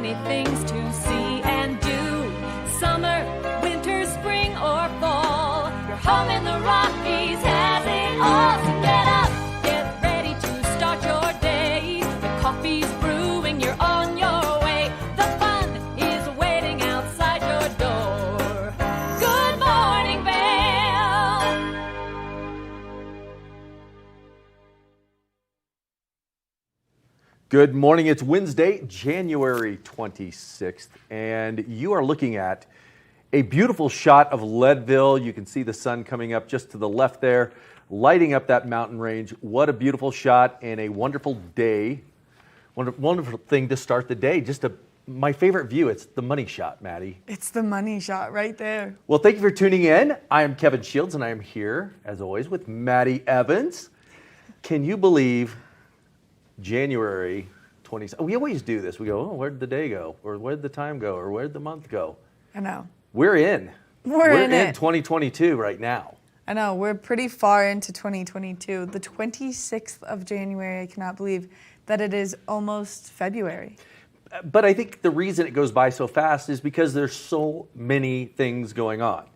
many things to see and do. Summer, winter, spring, or fall. Your home in the Rockies has it all. So get up, get ready to start your day. The coffee's brewing, you're on your way. The fun is waiting outside your door. Good morning, Vail. Good morning. It's Wednesday, January 26th, and you are looking at a beautiful shot of Leadville. You can see the sun coming up just to the left there, lighting up that mountain range. What a beautiful shot and a wonderful day. Wonderful thing to start the day. My favorite view. It's the money shot, Maddie. It's the money shot right there. Well, thank you for tuning in. I am Kevin Shields, and I am here, as always, with Maddie Evans. Can you believe January 20th? We always do this. We go, oh, where'd the day go? Or where'd the time go? Or where'd the month go? I know. We're in. We're in it. 2022 right now. I know. We're pretty far into 2022. The 26th of January. I cannot believe that it is almost February. But I think the reason it goes by so fast is because there's so many things going on.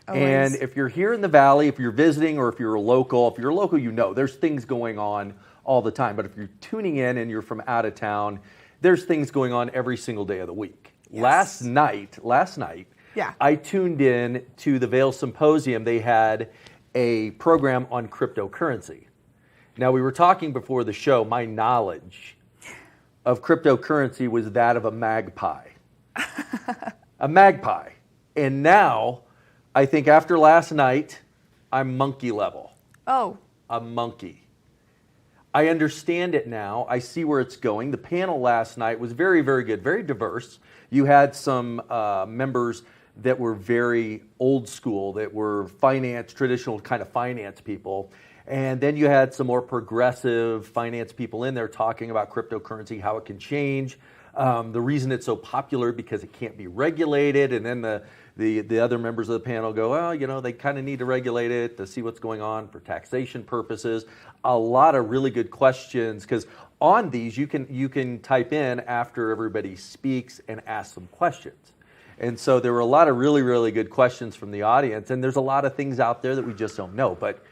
Always. And if you're here in the Valley, if you're visiting, or if you're local, you know there's things going on all the time. But if you're tuning in and you're from out of town, there's things going on every single day of the week. Yes. Last night, Yeah. I tuned in to the Vail Symposium. They had a program on cryptocurrency. Now, we were talking before the show, my knowledge of cryptocurrency was that of a magpie. A magpie. And now, I think after last night, I'm monkey level. Oh. A monkey. I understand it now. I see where it's going. The panel last night was very, very good, very diverse. You had some members that were very old school, that were traditional kind of finance people. And then you had some more progressive finance people in there talking about cryptocurrency, how it can change. The reason it's so popular because it can't be regulated. And then the other members of the panel go, well, they kind of need to regulate it to see what's going on for taxation purposes. A lot of really good questions, because on these you can type in after everybody speaks and ask some questions. And so there were a lot of really, really good questions from the audience, and there's a lot of things out there that we just don't know. But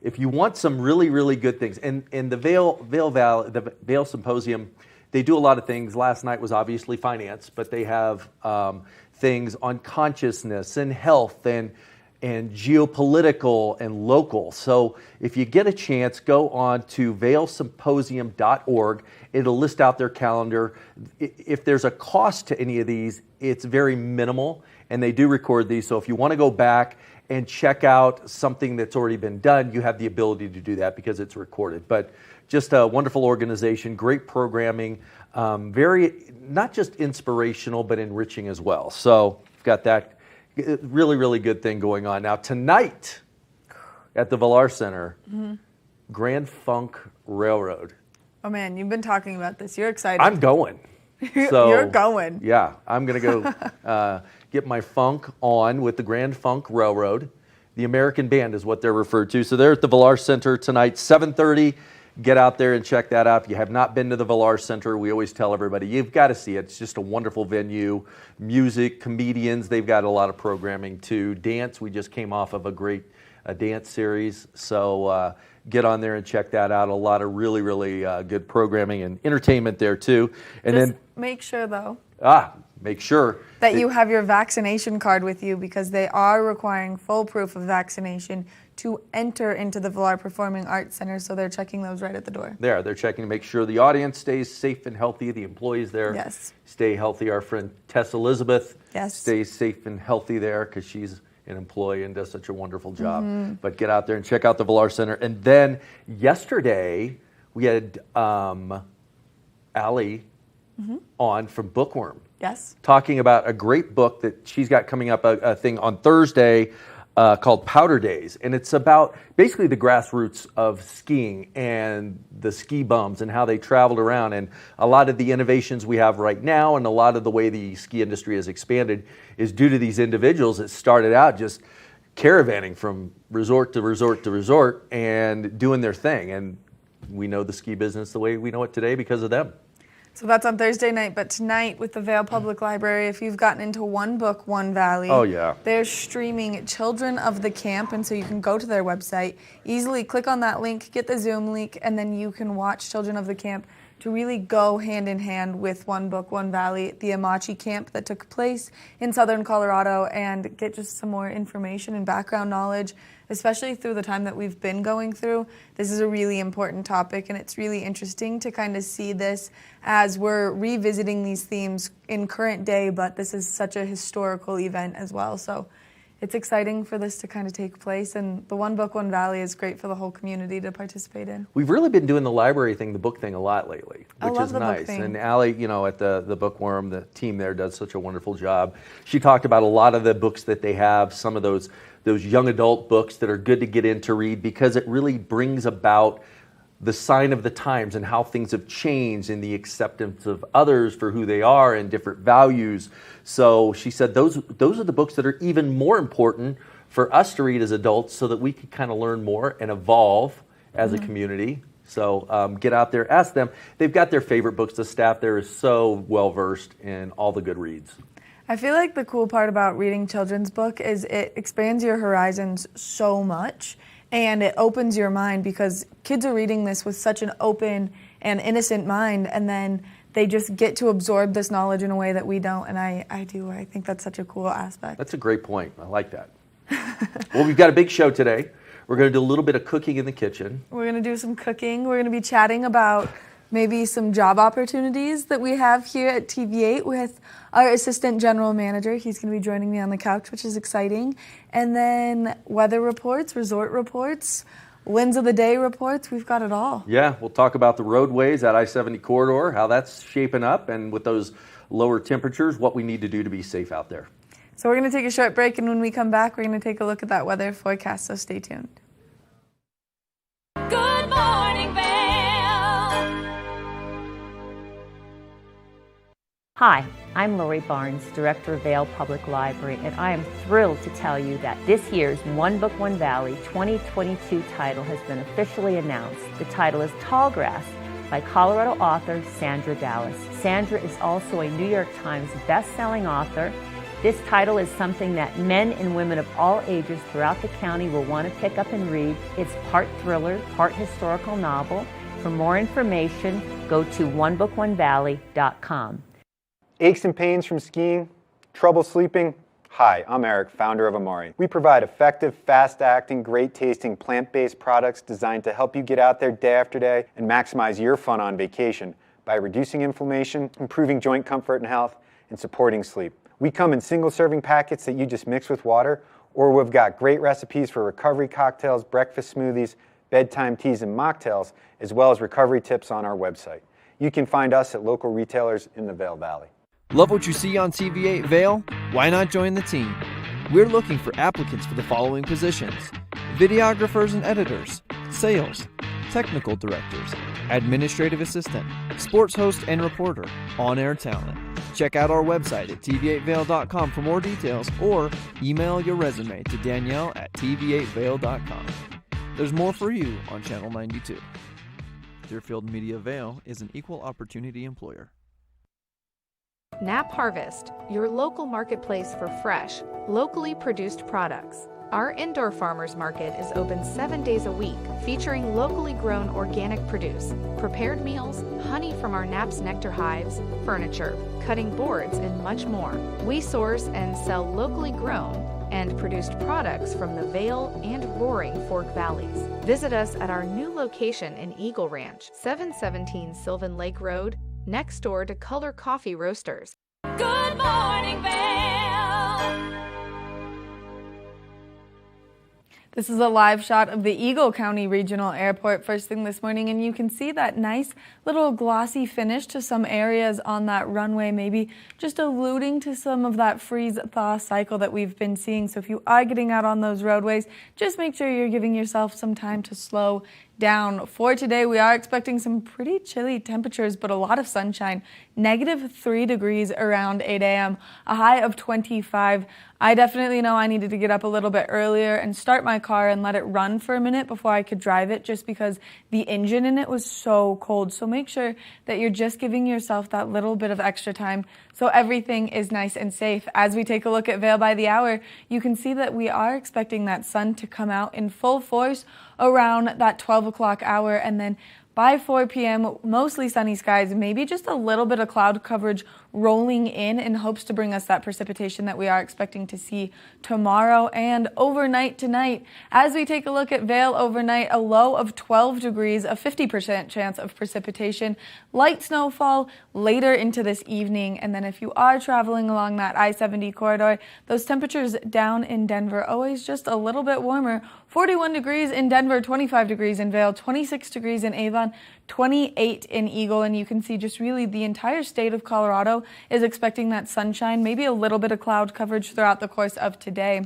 if you want some really, really good things, and the Vail Symposium, they do a lot of things. Last night was obviously finance, but they have things on consciousness and health and geopolitical and local. So if you get a chance, go on to vailsymposium.org. It'll list out their calendar. If there's a cost to any of these, it's very minimal, and they do record these. So if you want to go back and check out something that's already been done, you have the ability to do that because it's recorded. But just a wonderful organization, great programming, very not just inspirational, but enriching as well. So you've got that really, really good thing going on. Now tonight at the Villar Center, Grand Funk Railroad. Oh man, you've been talking about this. You're excited. I'm going. So, you're going. Yeah, I'm going to go get my funk on with the Grand Funk Railroad. The American Band is what they're referred to. So they're at the Villar Center tonight, 7:30. Get out there and check that out. If you have not been to the Villar Center, we always tell everybody, you've got to see it. It's just a wonderful venue. Music, comedians, they've got a lot of programming too. Dance, we just came off of a great dance series. So get on there and check that out. A lot of really, really good programming and entertainment there too. And Just then make sure though. Make sure that you have your vaccination card with you, because they are requiring full proof of vaccination to enter into the Villar Performing Arts Center, so they're checking those right at the door. They're checking to make sure the audience stays safe and healthy, the employees there stay healthy. Our friend Tess Elizabeth stays safe and healthy there because she's an employee and does such a wonderful job. But get out there and check out the Villar Center. And then yesterday we had Allie on from Bookworm. Yes. Talking about a great book that she's got coming up, a thing on Thursday called Powder Days. And it's about basically the grassroots of skiing and the ski bums and how they traveled around. And a lot of the innovations we have right now and a lot of the way the ski industry has expanded is due to these individuals that started out just caravanning from resort to resort to resort and doing their thing. And we know the ski business the way we know it today because of them. So that's on Thursday night, but tonight with the Vail Public Library, if you've gotten into One Book, One Valley, Oh, yeah. they're streaming Children of the Camp, and so you can go to their website, easily click on that link, get the Zoom link, and then you can watch Children of the Camp to really go hand in hand with One Book, One Valley, the Amachi camp that took place in southern Colorado, and get just some more information and background knowledge, especially through the time that we've been going through. This is a really important topic, and it's really interesting to kind of see this as we're revisiting these themes in current day, but this is such a historical event as well. So it's exciting for this to kind of take place, and the One Book, One Valley is great for the whole community to participate in. We've really been doing the library thing, the book thing a lot lately, I which love is the book nice. thing. And Allie, you know, at the Bookworm, the team there does such a wonderful job. She talked about a lot of the books that they have, some of those young adult books that are good to get in to read, because it really brings about the sign of the times and how things have changed in the acceptance of others for who they are and different values. So she said those are the books that are even more important for us to read as adults, so that we can kind of learn more and evolve as a community. So get out there, ask them. They've got their favorite books. The staff there is so well-versed in all the good reads. I feel like the cool part about reading children's book is it expands your horizons so much, and it opens your mind, because kids are reading this with such an open and innocent mind, and then they just get to absorb this knowledge in a way that we don't, and I think that's such a cool aspect. That's a great point. I like that. Well, we've got a big show today. We're going to do a little bit of cooking in the kitchen. We're going to do some cooking. We're going to be chatting about maybe some job opportunities that we have here at TV8 with our assistant general manager. He's going to be joining me on the couch, which is exciting. And then weather reports, resort reports, wins of the day reports. We've got it all. Yeah, we'll talk about the roadways, that I-70 corridor, how that's shaping up, and with those lower temperatures, what we need to do to be safe out there. So we're going to take a short break, and when we come back, we're going to take a look at that weather forecast, so stay tuned. Good morning, Vail. Hi, I'm Lori Barnes, Director of Vail Public Library, and I am thrilled to tell you that this year's One Book, One Valley 2022 title has been officially announced. The title is Tallgrass by Colorado author Sandra Dallas. Sandra is also a New York Times best-selling author. This title is something that men and women of all ages throughout the county will want to pick up and read. It's part thriller, part historical novel. For more information, go to onebookonevalley.com. Aches and pains from skiing? Trouble sleeping? Hi, I'm Eric, founder of Amari. We provide effective, fast-acting, great-tasting, plant-based products designed to help you get out there day after day and maximize your fun on vacation by reducing inflammation, improving joint comfort and health, and supporting sleep. We come in single-serving packets that you just mix with water, or we've got great recipes for recovery cocktails, breakfast smoothies, bedtime teas, and mocktails, as well as recovery tips on our website. You can find us at local retailers in the Vail Valley. Love what you see on TV8 Vail? Why not join the team? We're looking for applicants for the following positions: videographers and editors, sales, technical directors, administrative assistant, sports host and reporter, on-air talent. Check out our website at tv8vail.com for more details, or email your resume to Danielle at tv8vail.com. There's more for you on Channel 92. Deerfield Media Vail is an equal opportunity employer. Knapp Harvest, your local marketplace for fresh, locally produced products. Our indoor farmers market is open 7 days a week, featuring locally grown organic produce, prepared meals, honey from our Knapp's nectar hives, furniture, cutting boards, and much more. We source and sell locally grown and produced products from the Vail and Roaring Fork Valleys. Visit us at our new location in Eagle Ranch, 717 Sylvan Lake Road, next door to Color Coffee Roasters. Good morning, Vail. This is a live shot of the Eagle County Regional Airport first thing this morning, and you can see that nice little glossy finish to some areas on that runway, maybe just alluding to some of that freeze-thaw cycle that we've been seeing. So if you are getting out on those roadways, just make sure you're giving yourself some time to slow down. For today, we are expecting some pretty chilly temperatures, but a lot of sunshine. -3 degrees around 8 a.m., a high of 25. I definitely know I needed to get up a little bit earlier and start my car and let it run for a minute before I could drive it, just because the engine in it was so cold. So make sure that you're just giving yourself that little bit of extra time so everything is nice and safe. As we take a look at Vail by the hour, you can see that we are expecting that sun to come out in full force around that 12 o'clock hour, and then by 4 p.m., mostly sunny skies, maybe just a little bit of cloud coverage rolling in hopes to bring us that precipitation that we are expecting to see tomorrow and overnight tonight. As we take a look at Vail overnight, a low of 12 degrees, a 50% chance of precipitation, light snowfall later into this evening. And then if you are traveling along that I-70 corridor, those temperatures down in Denver, always just a little bit warmer. 41 degrees in Denver, 25 degrees in Vail, 26 degrees in Avon, 28 in Eagle, and you can see just really the entire state of Colorado is expecting that sunshine, maybe a little bit of cloud coverage throughout the course of today.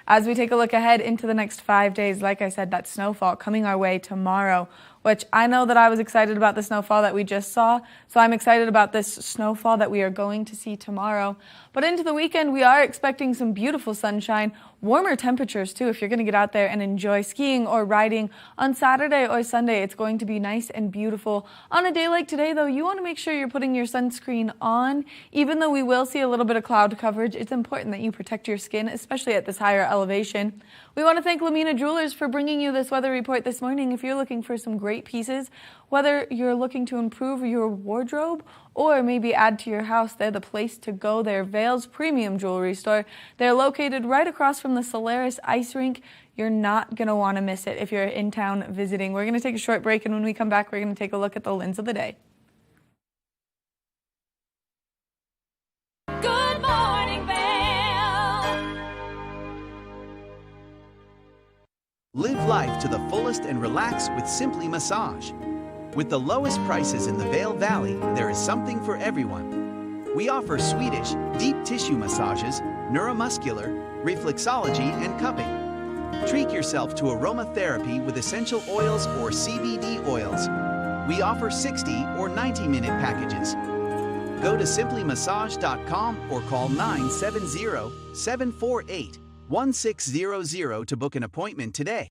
As we take a look ahead into the next 5 days, like I said, that snowfall coming our way tomorrow, which I know that I was excited about the snowfall that we just saw, so I'm excited about this snowfall that we are going to see tomorrow. But into the weekend, we are expecting some beautiful sunshine, warmer temperatures too. If you're going to get out there and enjoy skiing or riding on Saturday or Sunday, it's going to be nice and beautiful. On a day like today, though, you want to make sure you're putting your sunscreen on. Even though we will see a little bit of cloud coverage, it's important that you protect your skin, especially at this higher elevation. We want to thank Lamina Jewelers for bringing you this weather report this morning. If you're looking for some great pieces, whether you're looking to improve your wardrobe or maybe add to your house, they're the place to go. They're Vail's premium jewelry store. They're located right across from the Solaris Ice Rink. You're not going to want to miss it if you're in town visiting. We're going to take a short break, and when we come back, we're going to take a look at the Lens of the Day. Good morning, Vail. Live life to the fullest and relax with Simply Massage. With the lowest prices in the Vail Valley, there is something for everyone. We offer Swedish, deep tissue massages, neuromuscular, reflexology, and cupping. Treat yourself to aromatherapy with essential oils or CBD oils. We offer 60 or 90-minute packages. Go to simplymassage.com or call 970-748-1600 to book an appointment today.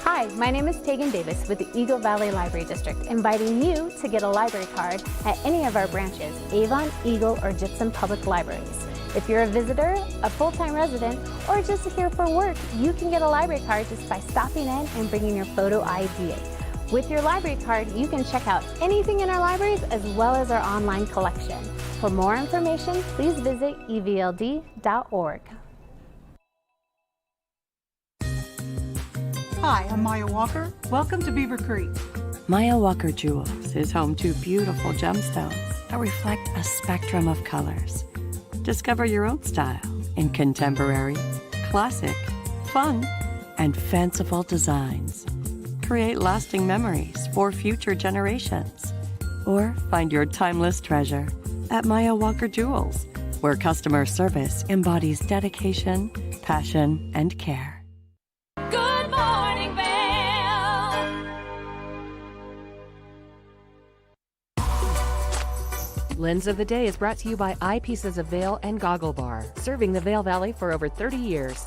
Hi, my name is Tegan Davis with the Eagle Valley Library District, inviting you to get a library card at any of our branches, Avon, Eagle, or Gypsum Public Libraries. If you're a visitor, a full-time resident, or just here for work, you can get a library card just by stopping in and bringing your photo ID. With your library card, you can check out anything in our libraries as well as our online collection. For more information, please visit evld.org. Hi, I'm Maya Walker. Welcome to Beaver Creek. Maya Walker Jewels is home to beautiful gemstones that reflect a spectrum of colors. Discover your own style in contemporary, classic, fun, and fanciful designs. Create lasting memories for future generations. Or find your timeless treasure at Maya Walker Jewels, where customer service embodies dedication, passion, and care. Good morning, Vail. Lens of the Day is brought to you by Eyepieces of Vail and Goggle Bar, serving the Vail Valley for over 30 years.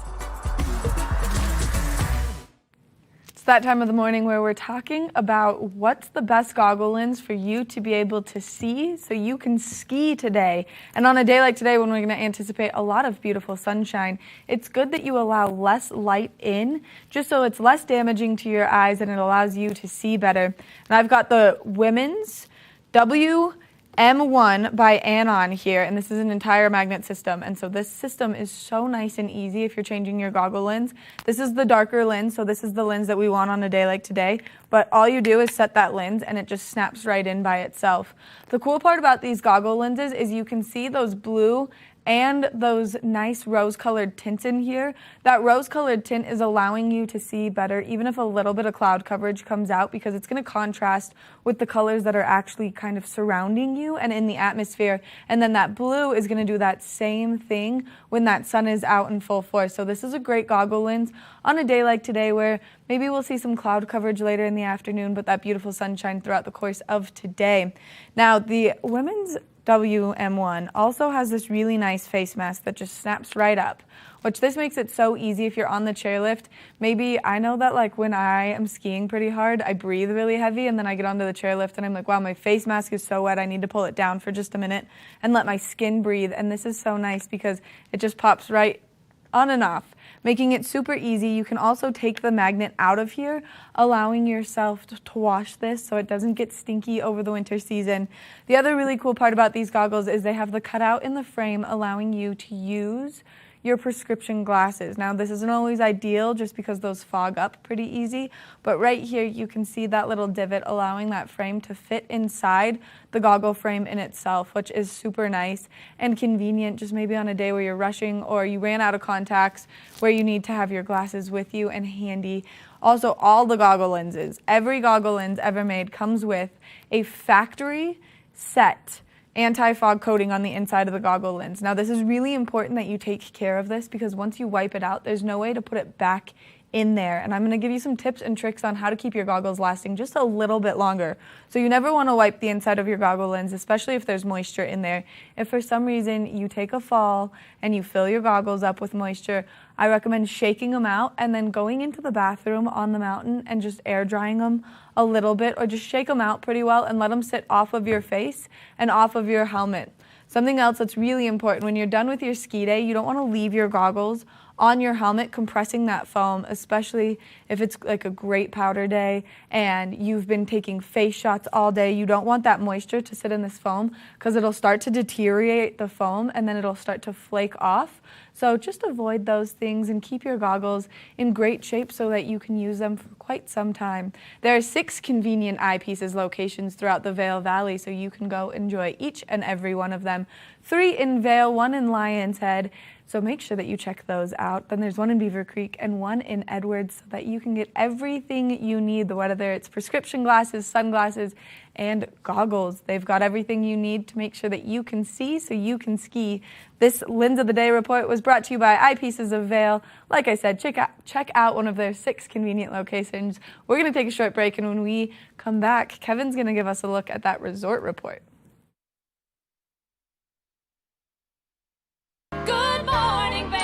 It's that time of the morning where we're talking about what's the best goggle lens for you to be able to see so you can ski today. And on a day like today when we're going to anticipate a lot of beautiful sunshine, it's good that you allow less light in just so it's less damaging to your eyes and it allows you to see better. And I've got the women's W M1 by Anon here, and this is an entire magnet system. And so this system is so nice and easy if you're changing your goggle lens. This is the darker lens, so this is the lens that we want on a day like today. But all you do is set that lens and it just snaps right in by itself. The cool part about these goggle lenses is you can see those blue and those nice rose-colored tints in here. That rose-colored tint is allowing you to see better even if a little bit of cloud coverage comes out, because it's going to contrast with the colors that are actually kind of surrounding you and in the atmosphere. And then that blue is going to do that same thing when that sun is out in full force. So this is a great goggle lens on a day like today where maybe we'll see some cloud coverage later in the afternoon, but that beautiful sunshine throughout the course of today. Now, the women's WM1 also has this really nice face mask that just snaps right up, which this makes it so easy if you're on the chairlift. Maybe I know that like when I am skiing pretty hard, I breathe really heavy and then I get onto the chairlift and I'm like, wow, my face mask is so wet, I need to pull it down for just a minute and let my skin breathe. And this is so nice because it just pops right on and off, making it super easy. You can also take the magnet out of here, allowing yourself to wash this so it doesn't get stinky over the winter season. The other really cool part about these goggles is they have the cutout in the frame, allowing you to use your prescription glasses. Now, this isn't always ideal just because those fog up pretty easy, but right here you can see that little divot allowing that frame to fit inside the goggle frame in itself, which is super nice and convenient just maybe on a day where you're rushing or you ran out of contacts where you need to have your glasses with you and handy. Also, all the goggle lenses, every goggle lens ever made comes with a factory set anti-fog coating on the inside of the goggle lens. Now, this is really important that you take care of this because once you wipe it out, there's no way to put it back in there. And I'm going to give you some tips and tricks on how to keep your goggles lasting just a little bit longer. So you never want to wipe the inside of your goggle lens, especially if there's moisture in there. If for some reason you take a fall and you fill your goggles up with moisture, I recommend shaking them out and then going into the bathroom on the mountain and just air drying them a little bit, or just shake them out pretty well and let them sit off of your face and off of your helmet. Something else that's really important, when you're done with your ski day, you don't want to leave your goggles on your helmet compressing that foam, especially if it's like a great powder day and you've been taking face shots all day. You don't want that moisture to sit in this foam because it'll start to deteriorate the foam and then it'll start to flake off. So just avoid those things and keep your goggles in great shape so that you can use them for quite some time. There are 6 convenient eyepieces locations throughout the Vail Valley, so you can go enjoy each and every one of them. 3 in Vail, 1 in Lion's Head. So make sure that you check those out. Then there's 1 in Beaver Creek and 1 in Edwards so that you can get everything you need, whether it's prescription glasses, sunglasses, and goggles. They've got everything you need to make sure that you can see so you can ski. This Lens of the Day report was brought to you by Eyepieces of Vail. Like I said, check out one of their 6 convenient locations. We're going to take a short break, and when we come back, Kevin's going to give us a look at that resort report. Good morning, Vail.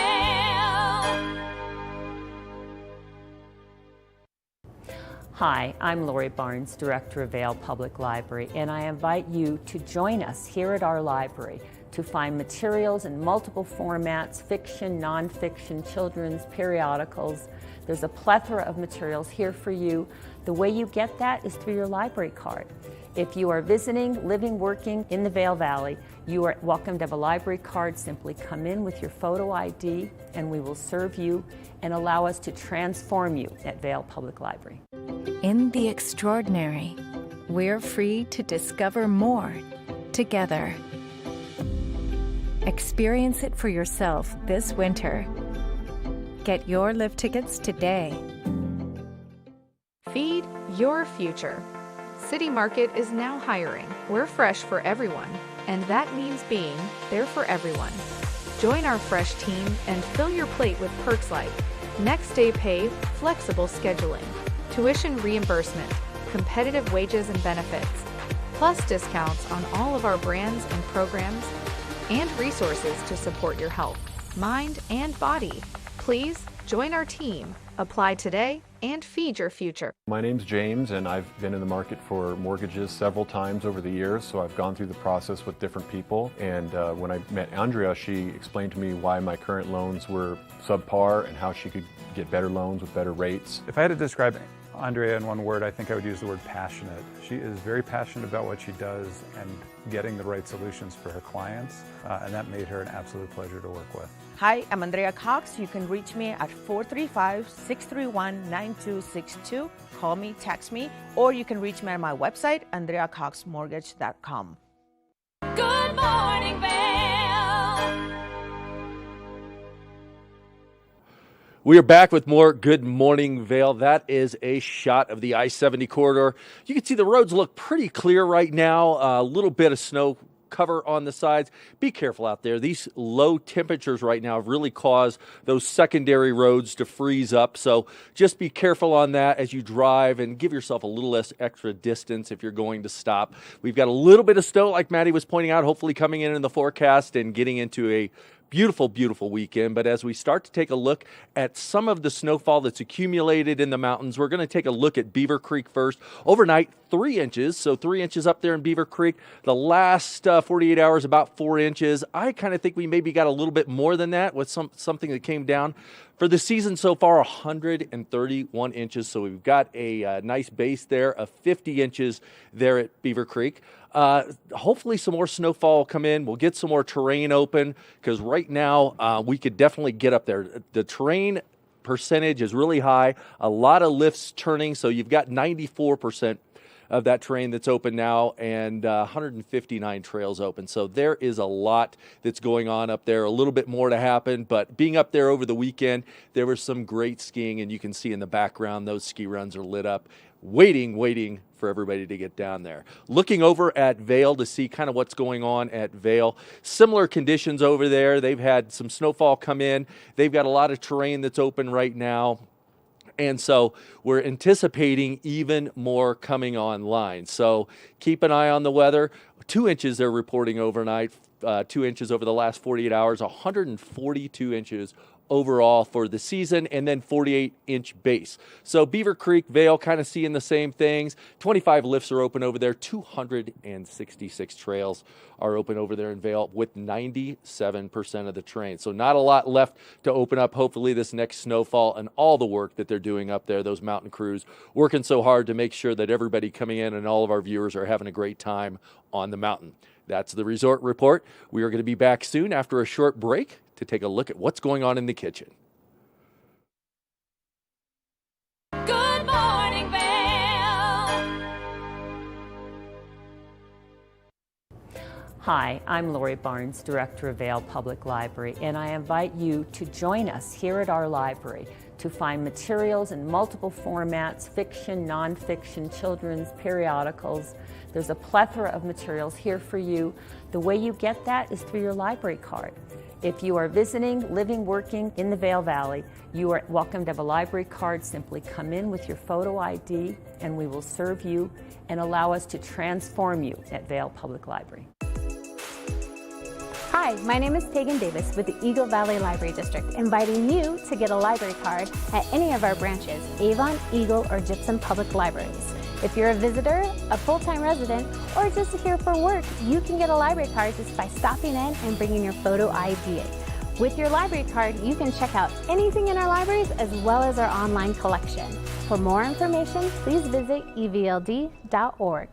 Hi, I'm Lori Barnes, Director of Vail Public Library, and I invite you to join us here at our library to find materials in multiple formats, fiction, nonfiction, children's, periodicals. There's a plethora of materials here for you. The way you get that is through your library card. If you are visiting, living, working in the Vail Valley, you are welcome to have a library card. Simply come in with your photo ID and we will serve you and allow us to transform you at Vail Public Library. In the extraordinary, we're free to discover more together. Experience it for yourself this winter. Get your lift tickets today. Feed your future. City Market is now hiring. We're fresh for everyone, and that means being there for everyone. Join our fresh team and fill your plate with perks like next day pay, flexible scheduling, tuition reimbursement, competitive wages and benefits, plus discounts on all of our brands and programs, and resources to support your health, mind, and body. Please join our team. Apply today and feed your future. My name's James, and I've been in the market for mortgages several times over the years, so I've gone through the process with different people. And when I met Andrea, she explained to me why my current loans were subpar and how she could get better loans with better rates. If I had to describe Andrea, in one word, I think I would use the word passionate. She is very passionate about what she does and getting the right solutions for her clients, and that made her an absolute pleasure to work with. Hi, I'm Andrea Cox. You can reach me at 435-631-9262. Call me, text me, or you can reach me on my website, andreacoxmortgage.com. Good morning, Vail. We are back with more Good Morning Vail. That is a shot of the I-70 corridor. You can see the roads look pretty clear right now. A little bit of snow cover on the sides. Be careful out there. These low temperatures right now have really caused those secondary roads to freeze up. So just be careful on that as you drive and give yourself a little less extra distance if you're going to stop. We've got a little bit of snow, like Maddie was pointing out, hopefully coming in the forecast and getting into a beautiful, beautiful weekend. But as we start to take a look at some of the snowfall that's accumulated in the mountains, we're going to take a look at Beaver Creek first. Overnight, 3 inches, so 3 inches up there in Beaver Creek. The last 48 hours, about 4 inches. I kind of think we maybe got a little bit more than that with something that came down. For the season so far, 131 inches, so we've got a nice base there of 50 inches there at Beaver Creek. Hopefully some more snowfall will come in. We'll get some more terrain open because right now we could definitely get up there. The terrain percentage is really high. A lot of lifts turning, so you've got 94% of that terrain that's open now and 159 trails open. So there is a lot that's going on up there, a little bit more to happen, but being up there over the weekend, there was some great skiing, and you can see in the background those ski runs are lit up, waiting for everybody to get down there. Looking over at Vail to see kind of what's going on at Vail. Similar conditions over there. They've had some snowfall come in. They've got a lot of terrain that's open right now. And so we're anticipating even more coming online. So keep an eye on the weather. 2 inches they're reporting overnight, 2 inches over the last 48 hours, 142 inches overall for the season, and then 48-inch base. So Beaver Creek, Vail, kind of seeing the same things. 25 lifts are open over there. 266 trails are open over there in Vail with 97% of the terrain. So not a lot left to open up. Hopefully this next snowfall and all the work that they're doing up there, those mountain crews working so hard to make sure that everybody coming in and all of our viewers are having a great time on the mountain. That's the Resort Report. We are going to be back soon after a short break to take a look at what's going on in the kitchen. Good morning, Vail. Hi, I'm Lori Barnes, Director of Vail Public Library, and I invite you to join us here at our library to find materials in multiple formats, fiction, nonfiction, children's, periodicals. There's a plethora of materials here for you. The way you get that is through your library card. If you are visiting, living, working in the Vail Valley, you are welcome to have a library card. Simply come in with your photo ID and we will serve you and allow us to transform you at Vail Public Library. Hi, my name is Tegan Davis with the Eagle Valley Library District, inviting you to get a library card at any of our branches, Avon, Eagle, or Gypsum Public Libraries. If you're a visitor, a full-time resident, or just here for work, you can get a library card just by stopping in and bringing your photo ID. With your library card, you can check out anything in our libraries as well as our online collection. For more information, please visit evld.org.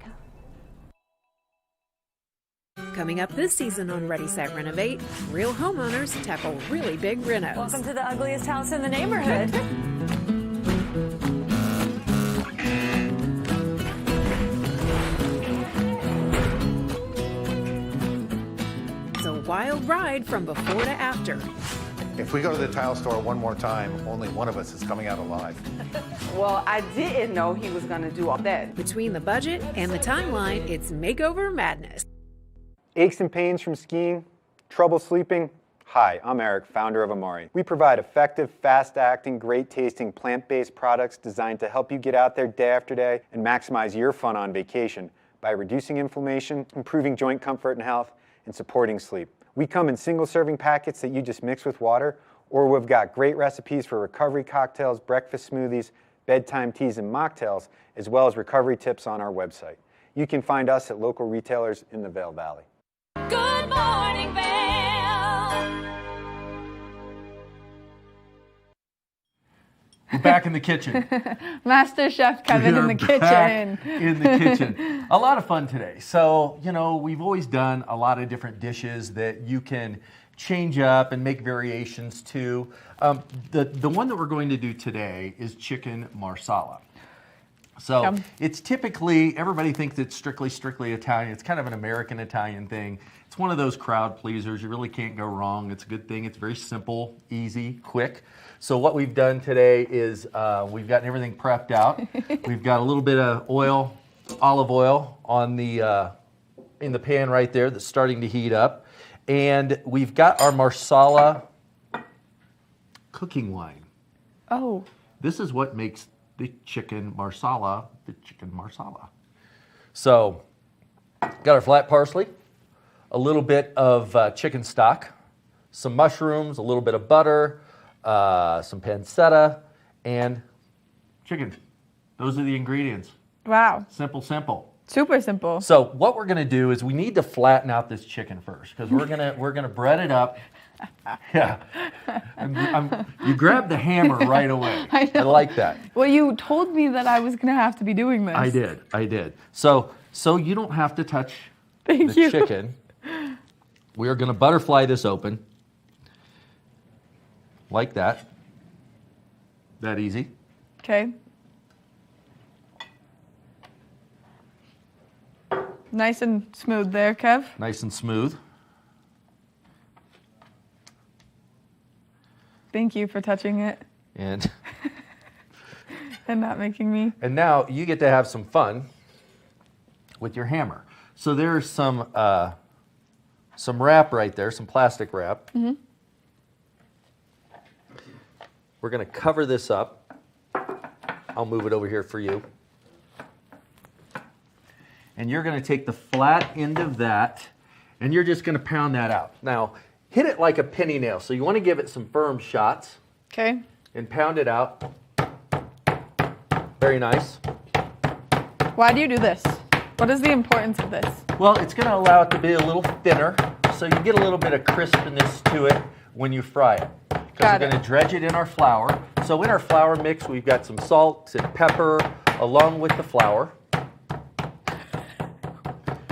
Coming up this season on Ready, Set, Renovate, real homeowners tackle really big renos. Welcome to the ugliest house in the neighborhood. It's a wild ride from before to after. If we go to the tile store one more time, only one of us is coming out alive. Well, I didn't know he was going to do all that. Between the budget and the timeline, it's makeover madness. Aches and pains from skiing? Trouble sleeping? Hi, I'm Eric, founder of Amari. We provide effective, fast-acting, great-tasting, plant-based products designed to help you get out there day after day and maximize your fun on vacation by reducing inflammation, improving joint comfort and health, and supporting sleep. We come in single-serving packets that you just mix with water, or we've got great recipes for recovery cocktails, breakfast smoothies, bedtime teas, and mocktails, as well as recovery tips on our website. You can find us at local retailers in the Vail Valley. Good morning, Vail. We're back in the kitchen. Master Chef Kevin in the kitchen. In the kitchen. A lot of fun today. So, we've always done a lot of different dishes that you can change up and make variations to. The one that we're going to do today is chicken marsala. So it's typically, everybody thinks it's strictly Italian. It's kind of an American Italian thing. It's one of those crowd pleasers. You really can't go wrong. It's a good thing. It's very simple, easy, quick. So what we've done today is we've gotten everything prepped out. We've got a little bit of oil, olive oil, on the in the pan right there that's starting to heat up. And we've got our marsala cooking wine. Oh. This is what makes the chicken marsala. So, got our flat parsley, a little bit of chicken stock, some mushrooms, a little bit of butter, some pancetta, and chicken. Those are the ingredients. Wow. Simple. Super simple. So what we're going to do is we need to flatten out this chicken first because we're gonna bread it up. Yeah. You grabbed the hammer right away. I know. I like that. Well, you told me that I was going to have to be doing this. I did. So you don't have to touch the chicken. We are going to butterfly this open like that. That easy. Okay. Nice and smooth there, Kev. Nice and smooth. Thank you for touching it. And not making me. And now you get to have some fun with your hammer. So there's some wrap right there, some plastic wrap. Mm-hmm. We're going to cover this up. I'll move it over here for you. And you're going to take the flat end of that, and you're just going to pound that out. Now, hit it like a penny nail. So you want to give it some firm shots. Okay. And pound it out. Very nice. Why do you do this? What is the importance of this? Well, it's going to allow it to be a little thinner, so you get a little bit of crispness to it when you fry it. Because we're going to dredge it in our flour. So in our flour mix, we've got some salt and pepper along with the flour.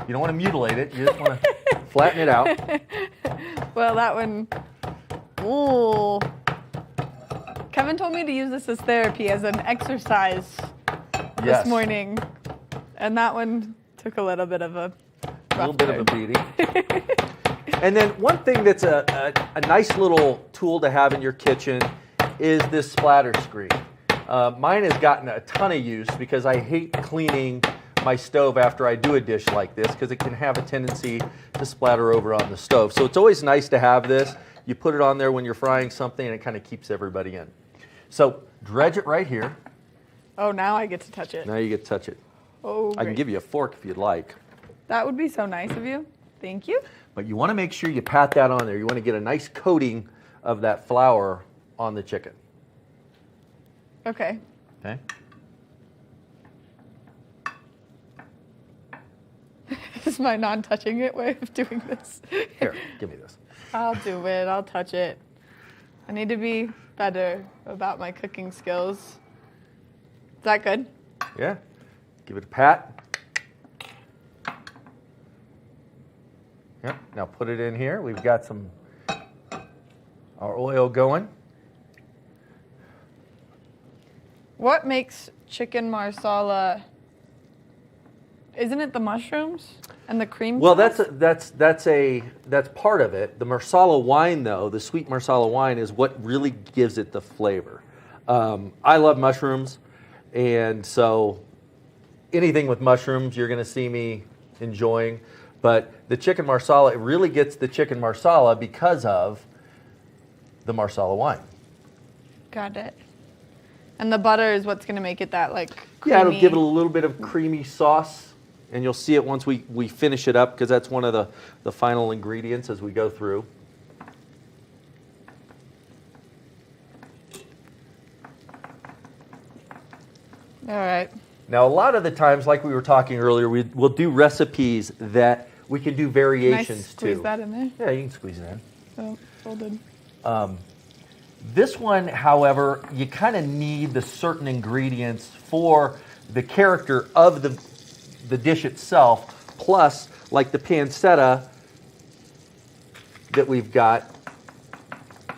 You don't want to mutilate it. You just want to flatten it out. Well, that one. Ooh. Kevin told me to use this as therapy, as an exercise this morning. And that one took a little bit of a beating. And then one thing that's a nice little tool to have in your kitchen is this splatter screen. Mine has gotten a ton of use because I hate cleaning my stove after I do a dish like this because it can have a tendency to splatter over on the stove. So it's always nice to have this. You put it on there when you're frying something and it kind of keeps everybody in. So dredge it right here. Oh, now I get to touch it. Now you get to touch it. Oh, I can give you a fork if you'd like. That would be so nice of you. Thank you. But you want to make sure you pat that on there. You want to get a nice coating of that flour on the chicken. Okay. Okay. This is my non-touching it way of doing this. Here, give me this. I'll do it. I'll touch it. I need to be better about my cooking skills. Is that good? Yeah. Give it a pat. Yep. Now put it in here. We've got our oil going. What makes chicken marsala? Isn't it the mushrooms and the cream? Well, sauce? that's part of it. The marsala wine, though, the sweet marsala wine, is what really gives it the flavor. I love mushrooms, and so anything with mushrooms, you're going to see me enjoying. But the chicken marsala, it really gets the chicken marsala because of the marsala wine. Got it. And the butter is what's going to make it that creamy. Yeah, it'll give it a little bit of creamy sauce. And you'll see it once we finish it up because that's one of the final ingredients as we go through. All right. Now, a lot of the times, like we were talking earlier, we'll do recipes that we can do variations Can I squeeze to. that in there? Yeah, you can squeeze it in. Oh, folded. This one, however, you kind of need the certain ingredients for the character of the dish itself, plus, like the pancetta that we've got,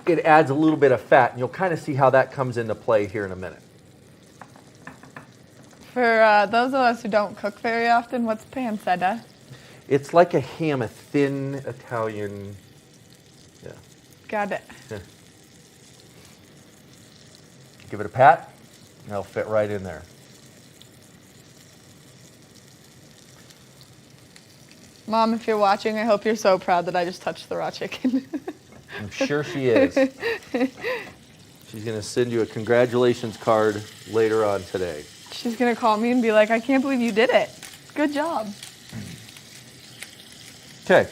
it adds a little bit of fat, and you'll kind of see how that comes into play here in a minute. For those of us who don't cook very often, what's pancetta? It's like a ham, a thin Italian. Yeah. Got it. Yeah. Give it a pat, and it'll fit right in there. Mom, if you're watching, I hope you're so proud that I just touched the raw chicken. I'm sure she is. She's going to send you a congratulations card later on today. She's going to call me and be like, I can't believe you did it. Good job. Okay,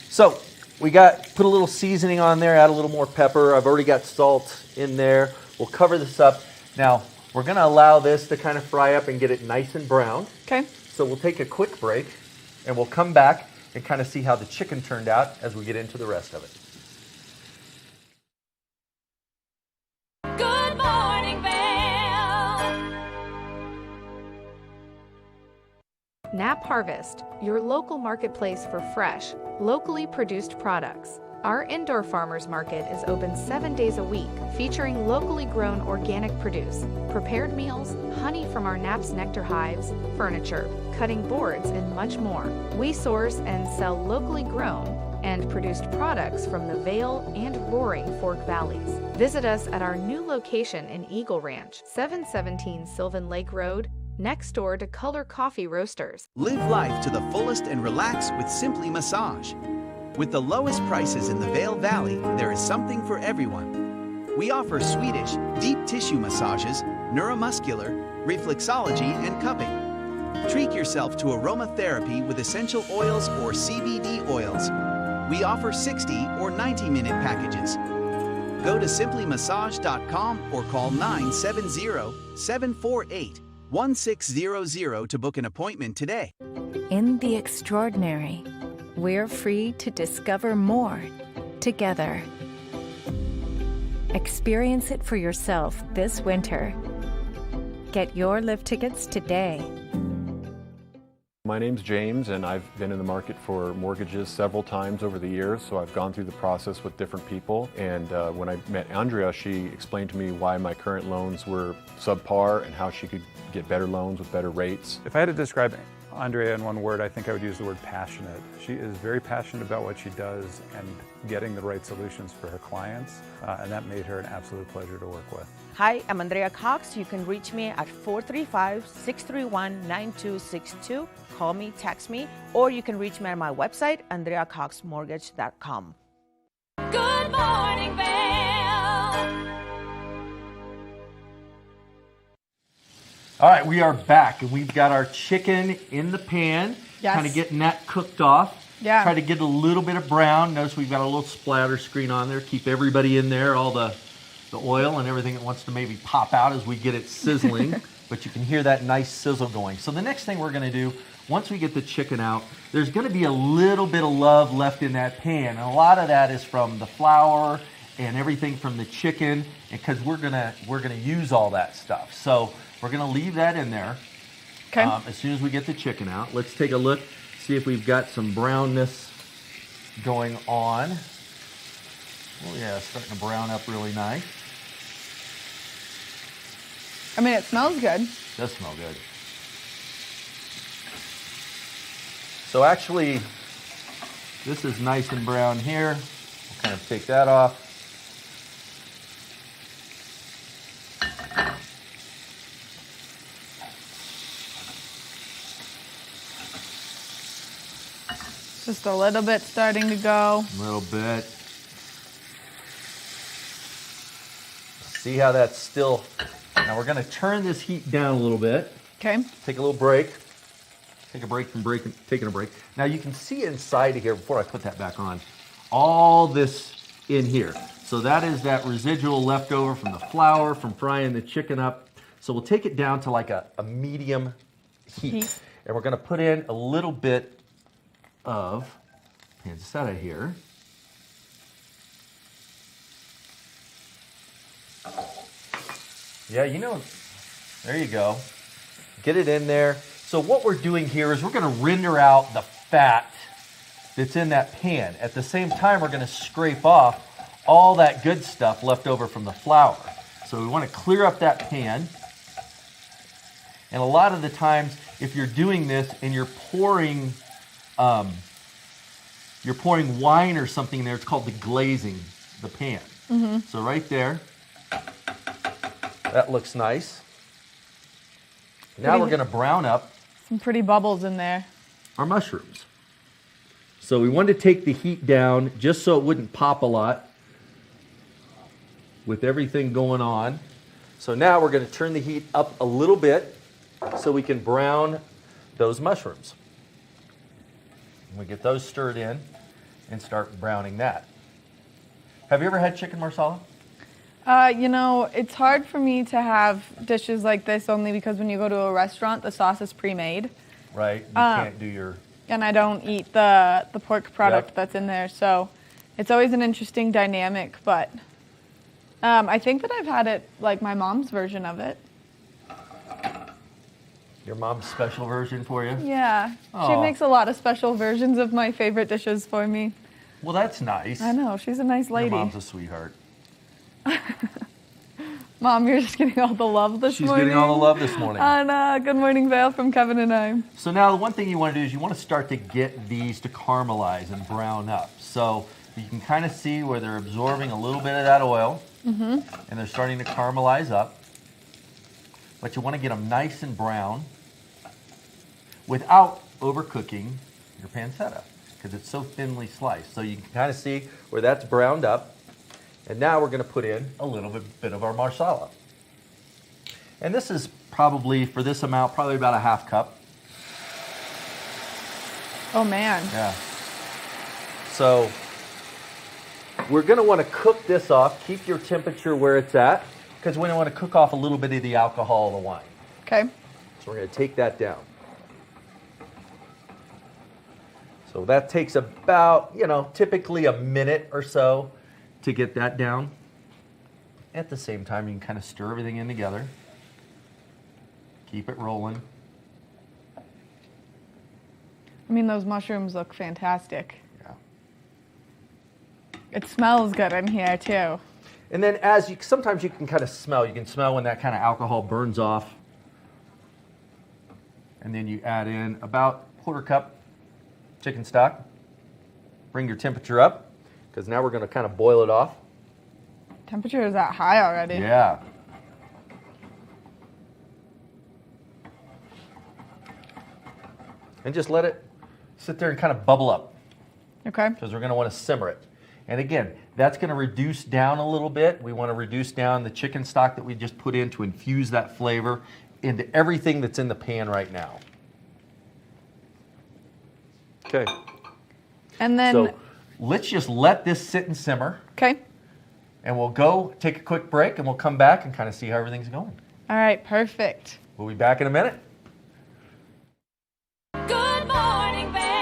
so we put a little seasoning on there, add a little more pepper. I've already got salt in there. We'll cover this up. Now, we're going to allow this to kind of fry up and get it nice and brown. Okay. So we'll take a quick break, and we'll come back and kind of see how the chicken turned out as we get into the rest of it. Good morning, Vail. Nap Harvest, your local marketplace for fresh, locally produced products. Our indoor farmers market is open 7 days a week, featuring locally grown organic produce, prepared meals, honey from our Nap's nectar hives, furniture, cutting boards, and much more. We source and sell locally grown and produced products from the Vail and Roaring Fork Valleys. Visit us at our new location in Eagle Ranch, 717 Sylvan Lake Road, next door to Color Coffee Roasters. Live life to the fullest and relax with Simply Massage. With the lowest prices in the Vail Valley, there is something for everyone. We offer Swedish, deep tissue massages, neuromuscular, reflexology, and cupping. Treat yourself to aromatherapy with essential oils or CBD oils. We offer 60 or 90-minute packages. Go to simplymassage.com or call 970-748-1600 to book an appointment today. In the extraordinary, we're free to discover more together. Experience it for yourself this winter. Get your lift tickets today. My name's James, and I've been in the market for mortgages several times over the years, so I've gone through the process with different people. And when I met Andrea, she explained to me why my current loans were subpar and how she could get better loans with better rates. If I had to describe Andrea in one word, I think I would use the word passionate. She is very passionate about what she does and getting the right solutions for her clients, and that made her an absolute pleasure to work with. Hi, I'm Andrea Cox. You can reach me at 435-631-9262. Call me, text me, or you can reach me at my website, andreacoxmortgage.com. Good morning, Vail. All right, we are back, and we've got our chicken in the pan, Yes. kind of getting that cooked off. Yeah. Try to get a little bit of brown. Notice we've got a little splatter screen on there. Keep everybody in there, all the oil and everything that wants to maybe pop out as we get it sizzling. But you can hear that nice sizzle going. So the next thing we're going to do, once we get the chicken out, there's going to be a little bit of love left in that pan. And a lot of that is from the flour and everything from the chicken, because we're gonna use all that stuff. So we're gonna leave that in there. Okay. As soon as we get the chicken out, let's take a look, see if we've got some brownness going on. Oh yeah, it's starting to brown up really nice. I mean, it smells good. It does smell good. So actually, this is nice and brown here. We'll kind of take that off. Just a little bit starting to go. A little bit. See how that's still... Now we're going to turn this heat down a little bit. Okay. Take a little break. Take a break from taking a break. Now you can see inside of here, before I put that back on, all this in here. So that is that residual leftover from the flour, from frying the chicken up. So we'll take it down to like a medium heat. And we're going to put in a little bit of pancetta here. Yeah, you know, there you go. Get it in there. So what we're doing here is we're going to render out the fat that's in that pan. At the same time, we're going to scrape off all that good stuff left over from the flour. So we want to clear up that pan. And a lot of the times, if you're doing this and you're pouring wine or something in there, it's called deglazing the pan. Mm-hmm. So right there, that looks nice. Now we're going to brown up some pretty bubbles in there. Our mushrooms. So we wanted to take the heat down just so it wouldn't pop a lot with everything going on. So now we're going to turn the heat up a little bit so we can brown those mushrooms. And we get those stirred in and start browning that. Have you ever had chicken marsala? You know, it's hard for me to have dishes like this only because when you go to a restaurant, the sauce is pre-made. Right, you can't do your... And I don't eat the pork product that's in there, so it's always an interesting dynamic, but I think that I've had it like my mom's version of it. Your mom's special version for you? Yeah, Aw. she makes a lot of special versions of my favorite dishes for me. Well, that's nice. I know, she's a nice lady. Your mom's a sweetheart. Mom, you're just getting all the love this morning. She's getting all the love this morning. On Good Morning Vail from Kevin and I. So now the one thing you want to do is you want to start to get these to caramelize and brown up. So you can kind of see where they're absorbing a little bit of that oil, and they're starting to caramelize up. But you want to get them nice and brown without overcooking your pancetta because it's so thinly sliced. So you can kind of see where that's browned up. And now we're going to put in a little bit of our marsala. And this is probably, for this amount, probably about a half cup. Oh, man. Yeah. So we're going to want to cook this off. Keep your temperature where it's at because we want to cook off a little bit of the alcohol of the wine. Okay. So we're going to take that down. So that takes about, typically a minute or so to get that down. At the same time, you can kind of stir everything in together. Keep it rolling. I mean, those mushrooms look fantastic. Yeah. It smells good in here, too. And then sometimes you can kind of smell. You can smell when that kind of alcohol burns off. And then you add in about a quarter cup chicken stock. Bring your temperature up, because now we're going to kind of boil it off. Temperature is that high already. Yeah. And just let it sit there and kind of bubble up. Okay. Because we're going to want to simmer it. And again, that's going to reduce down a little bit. We want to reduce down the chicken stock that we just put in to infuse that flavor into everything that's in the pan right now. Okay. And then... So let's just let this sit and simmer. Okay. And we'll go take a quick break and we'll come back and kind of see how everything's going. All right, perfect. We'll be back in a minute. Good morning, Vail.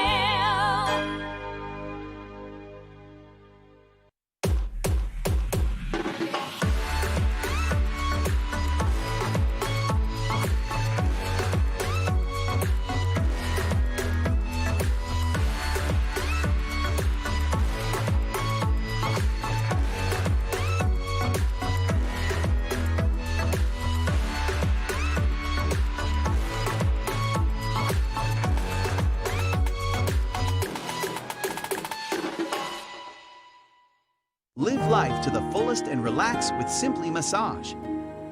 Live life to the fullest and relax with Simply Massage.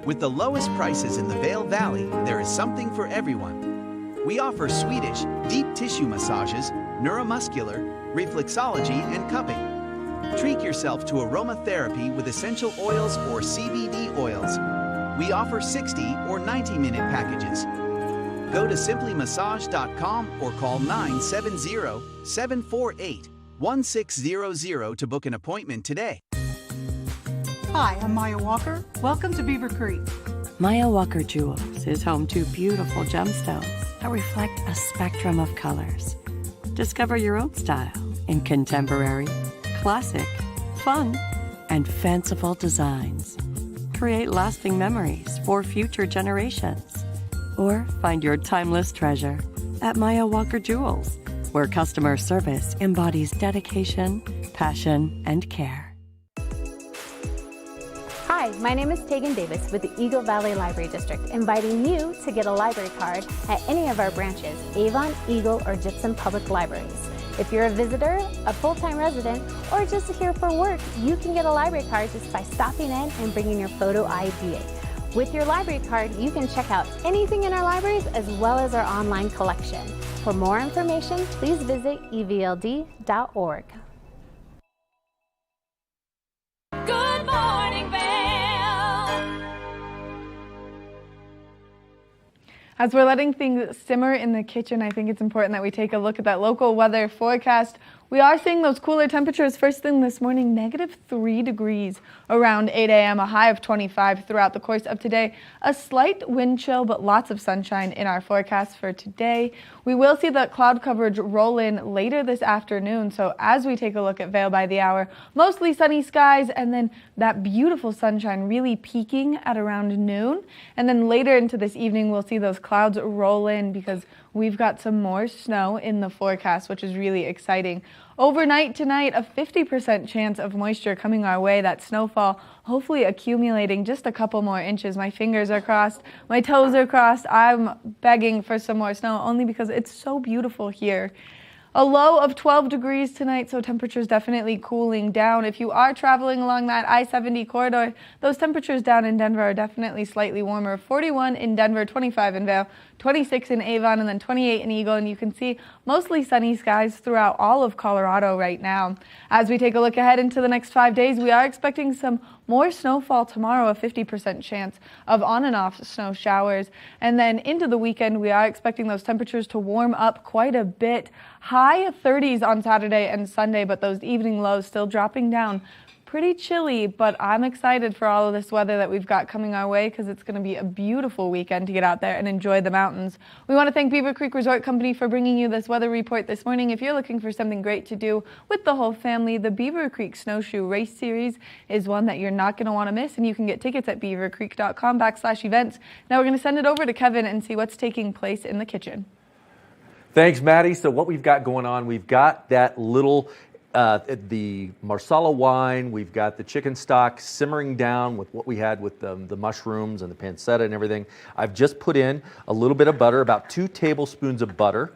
With the lowest prices in the Vail Valley, there is something for everyone. We offer Swedish, deep tissue massages, neuromuscular, reflexology, and cupping. Treat yourself to aromatherapy with essential oils or CBD oils. We offer 60 or 90-minute packages. Go to simplymassage.com or call 970-748-1600 to book an appointment today. Hi, I'm Maya Walker. Welcome to Beaver Creek. Maya Walker Jewels is home to beautiful gemstones that reflect a spectrum of colors. Discover your own style in contemporary, classic, fun, and fanciful designs. create lasting memories for future generations. Or find your timeless treasure at Maya Walker Jewels, where customer service embodies dedication, passion, and care. Hi, my name is Tegan Davis with the Eagle Valley Library District, inviting you to get a library card at any of our branches, Avon, Eagle, or Gypsum Public Libraries. If you're a visitor, a full-time resident, or just here for work, you can get a library card just by stopping in and bringing your photo ID. With your library card, you can check out anything in our libraries as well as our online collection. For more information, please visit evld.org. Good morning, Vail. As we're letting things simmer in the kitchen, I think it's important that we take a look at that local weather forecast. We are seeing those cooler temperatures first thing this morning, -3 degrees around 8 a.m., a high of 25 throughout the course of today. A slight wind chill, but lots of sunshine in our forecast for today. We will see that cloud coverage roll in later this afternoon. So as we take a look at Vail by the hour, mostly sunny skies and then that beautiful sunshine really peaking at around noon. And then later into this evening, we'll see those clouds roll in because we've got some more snow in the forecast, which is really exciting. Overnight tonight, a 50% chance of moisture coming our way. That snowfall hopefully accumulating just a couple more inches. My fingers are crossed. My toes are crossed. I'm begging for some more snow only because it's so beautiful here. A low of 12 degrees tonight, so temperatures definitely cooling down. If you are traveling along that I-70 corridor, those temperatures down in Denver are definitely slightly warmer. 41 in Denver, 25 in Vail, 26 in Avon, and then 28 in Eagle. And you can see mostly sunny skies throughout all of Colorado right now. As we take a look ahead into the next 5 days, we are expecting some more snowfall tomorrow, a 50% chance of on and off snow showers. And then into the weekend, we are expecting those temperatures to warm up quite a bit. High 30s on Saturday and Sunday, but those evening lows still dropping down. Pretty chilly, but I'm excited for all of this weather that we've got coming our way because it's going to be a beautiful weekend to get out there and enjoy the mountains. We want to thank Beaver Creek Resort Company for bringing you this weather report this morning. If you're looking for something great to do with the whole family, the Beaver Creek Snowshoe Race Series is one that you're not going to want to miss, and you can get tickets at beavercreek.com/events. Now we're going to send it over to Kevin and see what's taking place in the kitchen. Thanks, Maddie. So what we've got going on, we've got that little the Marsala wine, we've got the chicken stock simmering down with what we had with the mushrooms and the pancetta and everything. I've just put in a little bit of butter, about 2 tablespoons of butter,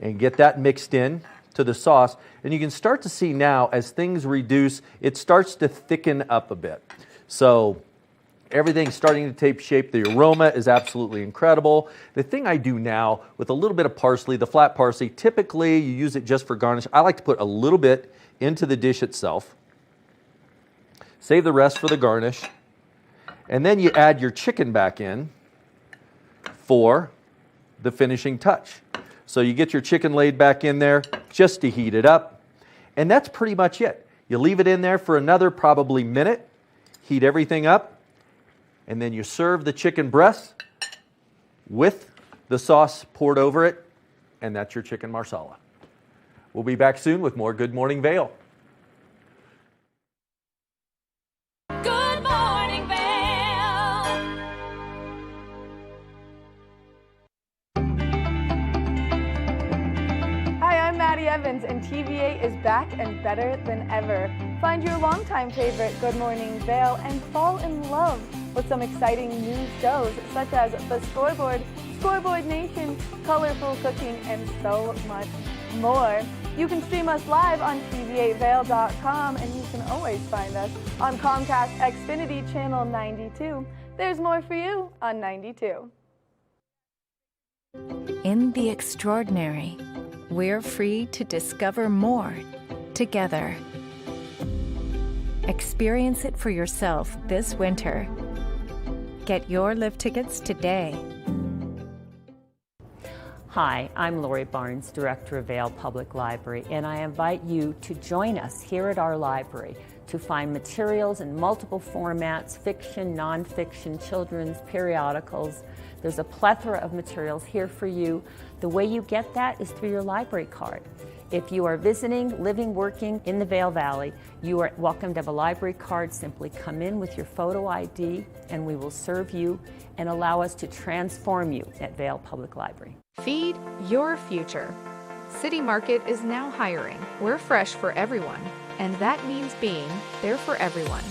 and get that mixed in to the sauce. And you can start to see now as things reduce, it starts to thicken up a bit. So everything's starting to take shape. The aroma is absolutely incredible. The thing I do now with a little bit of parsley, the flat parsley, typically you use it just for garnish. I like to put a little bit into the dish itself. Save the rest for the garnish. And then you add your chicken back in for the finishing touch. So you get your chicken laid back in there just to heat it up. And that's pretty much it. You leave it in there for another probably minute, heat everything up, and then you serve the chicken breast with the sauce poured over it, and that's your chicken marsala. We'll be back soon with more Good Morning Vail. Good morning, Vail. Hi, I'm Maddie Evans, and TVA is back and better than ever. Find your longtime favorite Good Morning Vail and fall in love with some exciting new shows such as The Scoreboard, Scoreboard Nation, Colorful Cooking, and so much more. You can stream us live on tva8vail.com, and you can always find us on Comcast Xfinity Channel 92. There's more for you on 92. In the extraordinary, we're free to discover more together. Experience it for yourself this winter. Get your lift tickets today. Hi, I'm Lori Barnes, Director of Vail Public Library, and I invite you to join us here at our library to find materials in multiple formats, fiction, nonfiction, children's, periodicals. There's a plethora of materials here for you. The way you get that is through your library card. If you are visiting, living, working in the Vail Valley, you are welcome to have a library card. Simply come in with your photo ID and we will serve you and allow us to transform you at Vail Public Library. Feed your future. City Market is now hiring. We're fresh for everyone, and that means being there for everyone.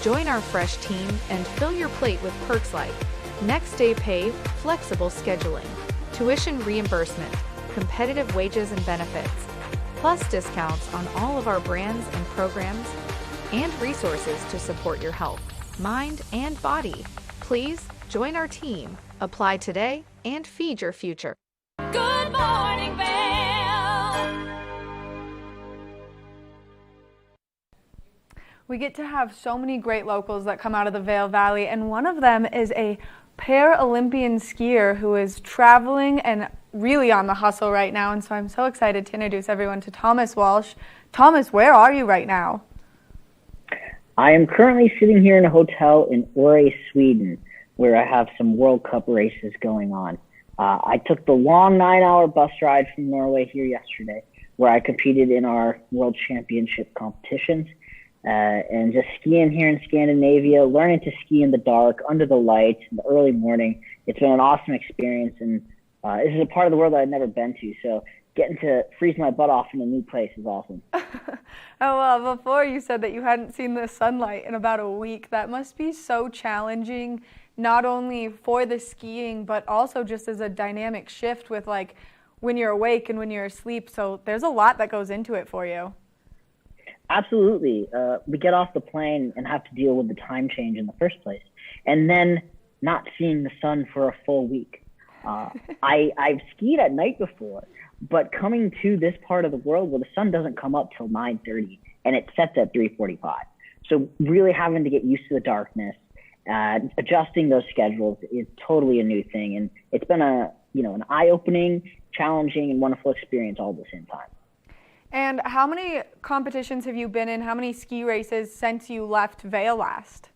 Join our fresh team and fill your plate with perks like next day pay, flexible scheduling, tuition reimbursement, competitive wages and benefits, plus discounts on all of our brands and programs, and resources to support your health, mind, and body. Please join our team. Apply today and feed your future. Good morning, Vail. We get to have so many great locals that come out of the Vail Valley, and one of them is a Paralympian skier who is traveling and really on the hustle right now, and so I'm so excited to introduce everyone to Thomas Walsh. Thomas, where are you right now? I am currently sitting here in a hotel in Åre, Sweden, where I have some World Cup races going on. I took the long 9-hour bus ride from Norway here yesterday, where I competed in our World Championship competitions, and just skiing here in Scandinavia, learning to ski in the dark, under the lights, in the early morning. It's been an awesome experience, and this is a part of the world that I've never been to, so getting to freeze my butt off in a new place is awesome. Oh, well, before you said that you hadn't seen the sunlight in about a week. That must be so challenging, not only for the skiing, but also just as a dynamic shift with like when you're awake and when you're asleep. So there's a lot that goes into it for you. Absolutely. We get off the plane and have to deal with the time change in the first place, and then not seeing the sun for a full week. I've skied at night before, but coming to this part of the world where the sun doesn't come up till 9:30 and it sets at 3:45. So really having to get used to the darkness, adjusting those schedules is totally a new thing, and it's been an eye-opening, challenging, and wonderful experience all at the same time. And how many competitions have you been in? How many ski races since you left Vail last?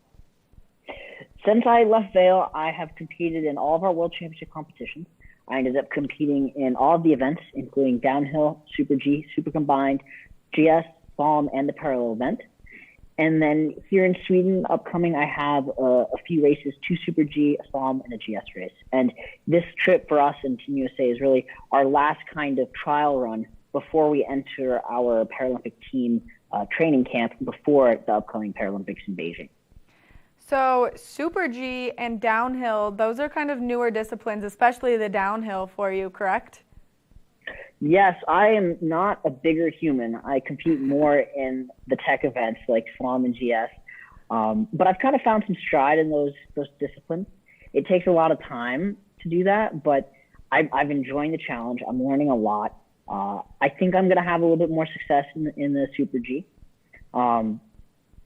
Since I left Vail, I have competed in all of our World Championship competitions. I ended up competing in all of the events, including downhill, Super G, Super Combined, GS, Slalom, and the parallel event. And then here in Sweden, upcoming, I have a few races, 2 Super G, a Slalom, and a GS race. And this trip for us in Team USA is really our last kind of trial run before we enter our Paralympic team training camp before the upcoming Paralympics in Beijing. So Super G and downhill, those are kind of newer disciplines, especially the downhill for you, correct? Yes, I am not a bigger human. I compete more in the tech events like Slalom and GS. But I've kind of found some stride in those disciplines. It takes a lot of time to do that, but I've enjoyed the challenge. I'm learning a lot. I think I'm going to have a little bit more success in the Super G.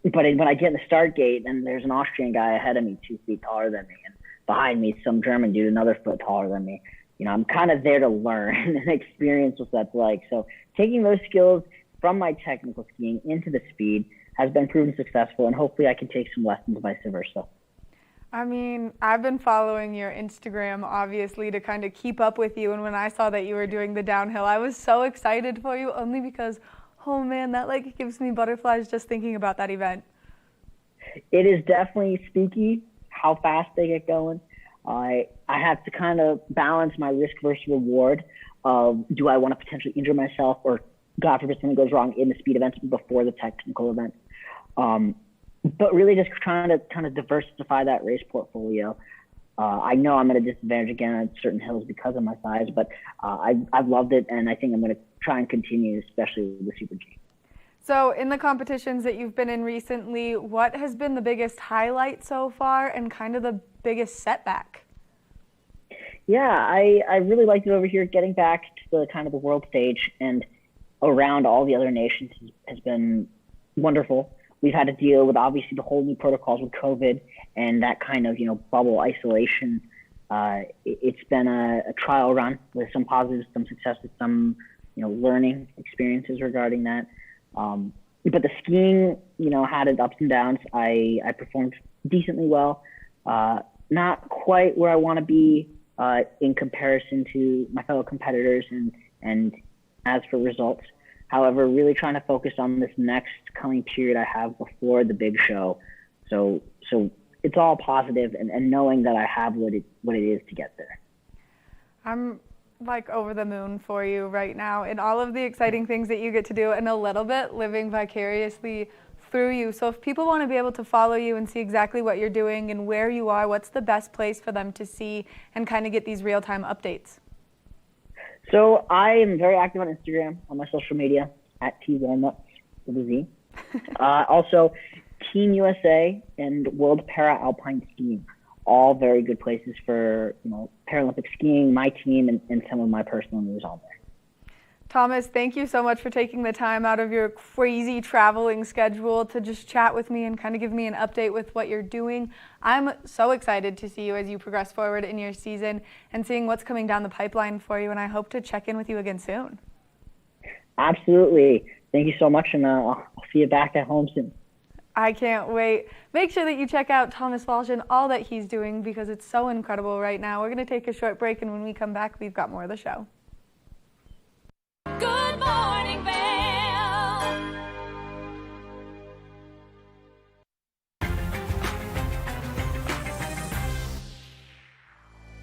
But when I get in the start gate and there's an Austrian guy ahead of me 2 feet taller than me, and behind me some German dude another foot taller than me, I'm kind of there to learn and experience what that's like. So taking those skills from my technical skiing into the speed has been proven successful, and hopefully I can take some lessons vice versa. I mean, I've been following your Instagram, obviously, to kind of keep up with you. And when I saw that you were doing the downhill, I was so excited for you, only because, oh man, that like gives me butterflies just thinking about that event. It is definitely spooky how fast they get going. I have to kind of balance my risk versus reward of do I want to potentially injure myself or God forbid something goes wrong in the speed events before the technical event. But really just trying to kind of diversify that race portfolio. I know I'm at a disadvantage again at certain hills because of my size, but I've loved it, and I think I'm going to try and continue, especially with the Super G. So in the competitions that you've been in recently, what has been the biggest highlight so far and kind of the biggest setback? Yeah, I really liked it over here. Getting back to the kind of the world stage and around all the other nations has been wonderful. We've had to deal with obviously the whole new protocols with COVID and that kind of, bubble isolation. It's been a trial run with some positives, some successes, some, learning experiences regarding that. But the skiing, had its ups and downs. I performed decently well. Not quite where I want to be in comparison to my fellow competitors, and has for results. However, really trying to focus on this next coming period I have before the big show. So it's all positive, and knowing that I have what it is to get there. I'm like over the moon for you right now and all of the exciting things that you get to do, and a little bit living vicariously through you. So if people want to be able to follow you and see exactly what you're doing and where you are, what's the best place for them to see and kind of get these real-time updates? So I am very active on Instagram, on my social media, at TWalnuts with a Z. Also, Team USA and World Para-Alpine Skiing, all very good places for Paralympic skiing, my team, and some of my personal news on there. Thomas, thank you so much for taking the time out of your crazy traveling schedule to just chat with me and kind of give me an update with what you're doing. I'm so excited to see you as you progress forward in your season and seeing what's coming down the pipeline for you, and I hope to check in with you again soon. Absolutely. Thank you so much, and I'll see you back at home soon. I can't wait. Make sure that you check out Thomas Walsh and all that he's doing because it's so incredible right now. We're going to take a short break, and when we come back, we've got more of the show. Good morning, Vail.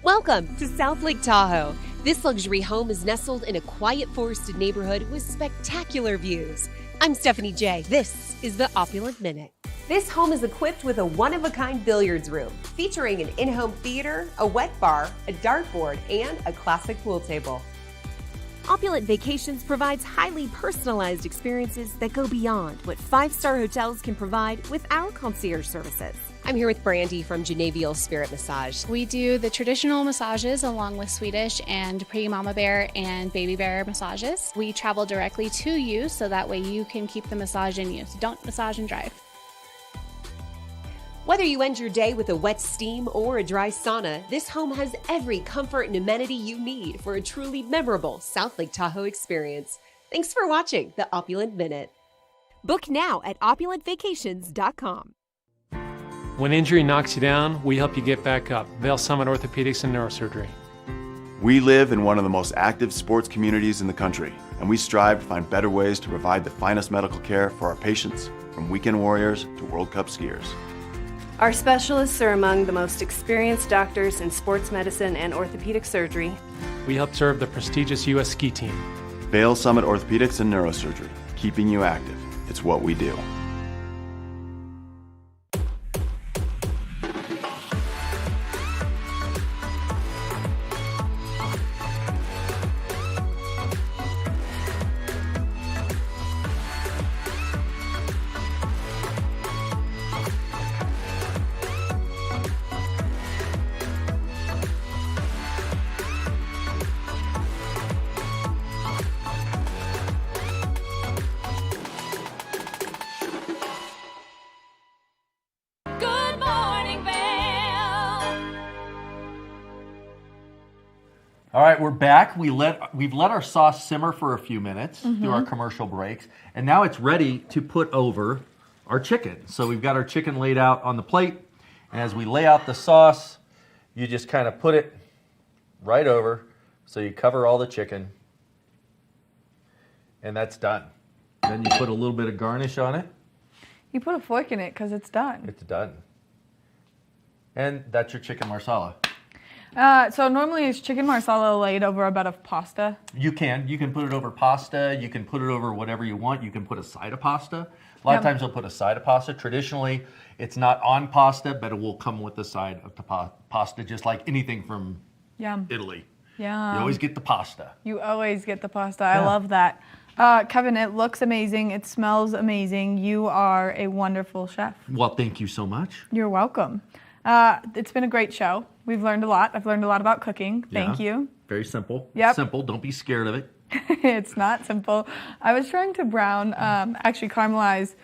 Welcome to South Lake Tahoe. This luxury home is nestled in a quiet forested neighborhood with spectacular views. I'm Stephanie J. This is the Opulent Minute. This home is equipped with a one-of-a-kind billiards room, featuring an in-home theater, a wet bar, a dartboard, and a classic pool table. Opulent Vacations provides highly personalized experiences that go beyond what five-star hotels can provide with our concierge services. I'm here with Brandy from Genevieve Spirit Massage. We do the traditional massages along with Swedish and pre-mama bear and baby bear massages. We travel directly to you so that way you can keep the massage in you. So don't massage and drive. Whether you end your day with a wet steam or a dry sauna, this home has every comfort and amenity you need for a truly memorable South Lake Tahoe experience. Thanks for watching the Opulent Minute. Book now at opulentvacations.com. When injury knocks you down, we help you get back up. Vail Summit Orthopedics and Neurosurgery. We live in one of the most active sports communities in the country, and we strive to find better ways to provide the finest medical care for our patients, from weekend warriors to World Cup skiers. Our specialists are among the most experienced doctors in sports medicine and orthopedic surgery. We help serve the prestigious U.S. ski team. Vail Summit Orthopedics and Neurosurgery, keeping you active. It's what we do. Good morning, Vail. All right, we're back. We've let our sauce simmer for a few minutes through Mhm. our commercial breaks, and now it's ready to put over our chicken. So we've got our chicken laid out on the plate, and as we lay out the sauce, you just kind of put it right over, so you cover all the chicken, and that's done. Then you put a little bit of garnish on it. You put a fork in it because it's done. It's done. And that's your chicken marsala. So normally it's chicken marsala laid over a bed of pasta. You can put it over pasta. You can put it over whatever you want. You can put a side of pasta. A lot of times they'll put a side of pasta. Traditionally, it's not on pasta, but it will come with the side of the pasta, just like anything from Yum. Italy. Yum. You always get the pasta. You always get the pasta. I love that. Kevin, it looks amazing. It smells amazing. You are a wonderful chef. Well, thank you so much. You're welcome. It's been a great show. We've learned a lot. I've learned a lot about cooking. Thank you. Very simple. Yep. Simple. Don't be scared of it. It's not simple. I was trying to actually caramelize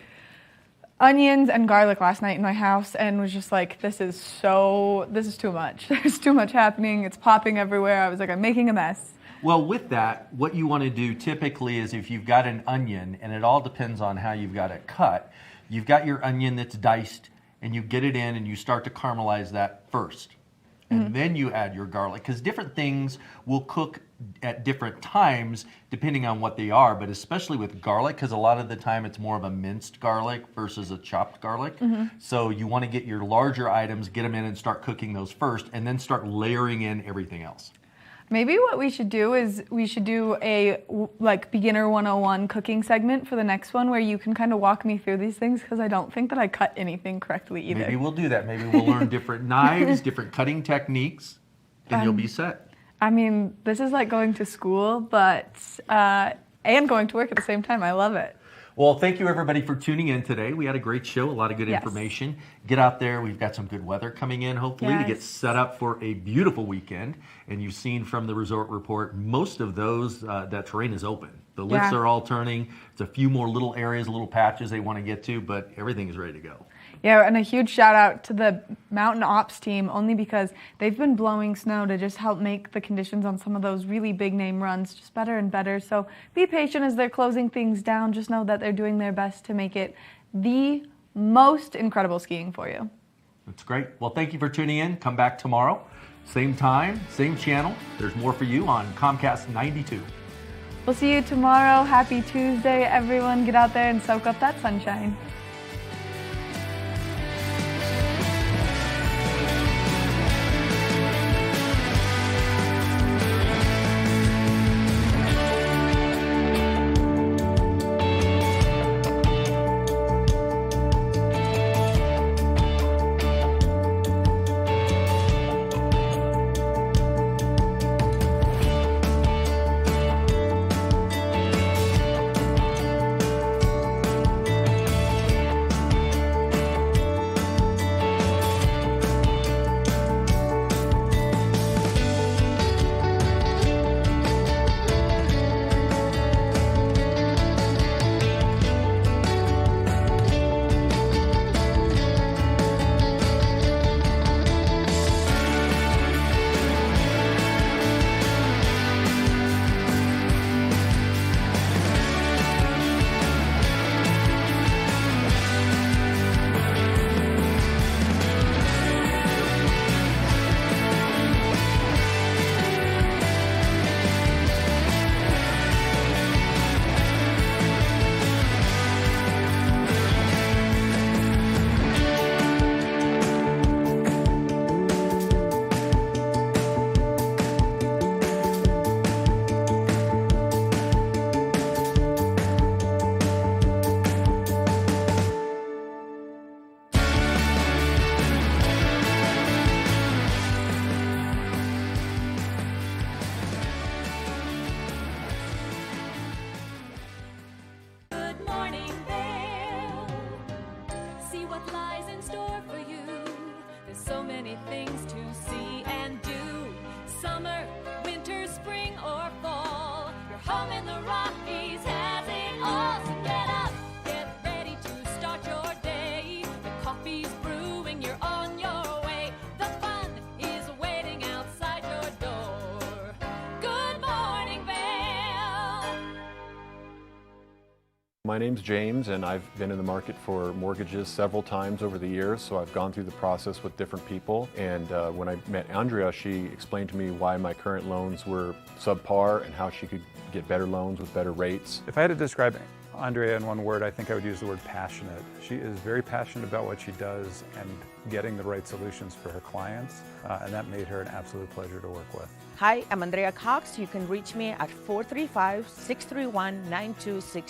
onions and garlic last night in my house and was just like, this is too much. There's too much happening. It's popping everywhere. I was like, I'm making a mess. Well, with that, what you want to do typically is if you've got an onion, and it all depends on how you've got it cut, you've got your onion that's diced, and you get it in and you start to caramelize that first. And then you add your garlic, because different things will cook at different times depending on what they are, but especially with garlic, because a lot of the time it's more of a minced garlic versus a chopped garlic. So you want to get your larger items, get them in and start cooking those first, and then start layering in everything else. Maybe what we should do is we should do a like beginner 101 cooking segment for the next one where you can kind of walk me through these things, because I don't think that I cut anything correctly either. Maybe we'll do that. Maybe we'll learn different knives, different cutting techniques, and you'll be set. I mean, this is like going to school, but and going to work at the same time. I love it. Well, thank you everybody for tuning in today. We had a great show, a lot of good information. Get out there. We've got some good weather coming in, hopefully, to get set up for a beautiful weekend. And you've seen from the resort report, most of those, that terrain is open. The lifts are all turning. There's a few more little areas, little patches they want to get to, but everything is ready to go. Yeah, and a huge shout out to the mountain ops team, only because they've been blowing snow to just help make the conditions on some of those really big name runs just better and better. So be patient as they're closing things down. Just know that they're doing their best to make it the most incredible skiing for you. That's great. Well, thank you for tuning in. Come back tomorrow. Same time, same channel. There's more for you on Comcast 92. We'll see you tomorrow. Happy Tuesday, everyone. Get out there and soak up that sunshine. My name's James, and I've been in the market for mortgages several times over the years, so I've gone through the process with different people. And when I met Andrea, she explained to me why my current loans were subpar and how she could get better loans with better rates. If I had to describe Andrea in one word, I think I would use the word passionate. She is very passionate about what she does and getting the right solutions for her clients, and that made her an absolute pleasure to work with. Hi, I'm Andrea Cox. You can reach me at 435-631-9266.